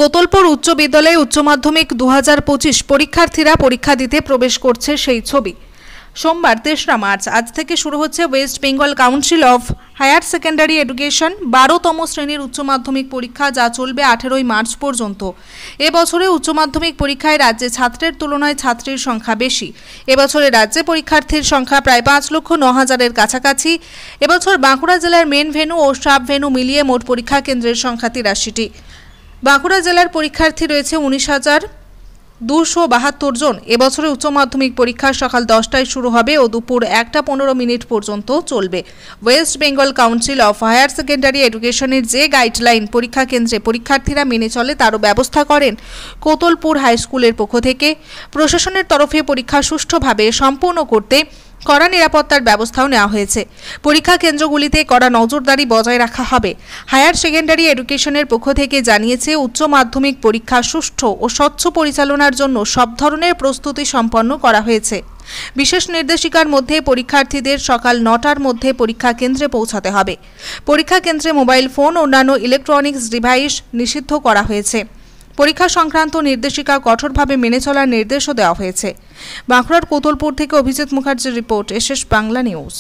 কোতলপুর উচ্চ বিদ্যালয়ে উচ্চ মাধ্যমিক 2025 পরীক্ষার্থীরা পরীক্ষা দিতে প্রবেশ করছে সেই ছবি। সোমবার 3রা মার্চ আজ থেকে শুরু হচ্ছে West Bengal council of higher secondary education 12তম শ্রেণীর উচ্চ মাধ্যমিক পরীক্ষা, যা চলবে 18ই মার্চ পর্যন্ত। এবছরে উচ্চ মাধ্যমিক পরীক্ষায় রাজ্যে ছাত্রের তুলনায় ছাত্রীর সংখ্যা বেশি। এবছরে রাজ্যে পরীক্ষার্থীর সংখ্যা প্রায় 5,09,000-এর কাছাকাছি। এবছর বাঁকুড়া জেলার মেন ভেন্যু ও সাব ভেন্যু মিলিয়ে মোট পরীক্ষা কেন্দ্রের সংখ্যা 83টি। বাঁকুড়া জেলার পরীক্ষার্থী রয়েছে 19,272 জন। এবছরে উচ্চ মাধ্যমিক পরীক্ষা সকাল 10টায় শুরু হবে ও দুপুর 1:15 পর্যন্ত চলবে। West Bengal council of higher secondary এডুকেশনের যে গাইডলাইন পরীক্ষা কেন্দ্রে পরীক্ষার্থীরা মেনে চলে তারও ব্যবস্থা করেন কোতলপুর হাই স্কুলের পক্ষ থেকে। প্রশাসনের তরফে পরীক্ষা সুষ্ঠুভাবে সম্পূর্ণ করতে কড়া নিরাপত্তার ব্যবস্থাও নেওয়া হয়েছে। পরীক্ষা কেন্দ্রগুলিতে কড়া নজরদারি বজায় রাখা হবে। হায়ার সেকেন্ডারি এডুকেশনের পক্ষ থেকে জানিয়েছে, উচ্চ মাধ্যমিক পরীক্ষা সুষ্ঠু ও স্বচ্ছ পরিচালনার জন্য সব ধরনের প্রস্তুতি সম্পন্ন করা হয়েছে। বিশেষ নির্দেশিকার মধ্যে পরীক্ষার্থীদের সকাল 9টার মধ্যে পরীক্ষা কেন্দ্রে পৌঁছাতে হবে। পরীক্ষা কেন্দ্রে মোবাইল ফোন ও অন্যান্য ইলেকট্রনিক্স ডিভাইস নিষিদ্ধ করা হয়েছে। পরীক্ষা সংক্রান্ত নির্দেশিকা কঠোরভাবে মেনে চলার নির্দেশও দেওয়া হয়েছে। বাঁকুড়ার কোতলপুর থেকে অভিজিৎ মুখার্জির রিপোর্ট, এসএস বাংলা নিউজ।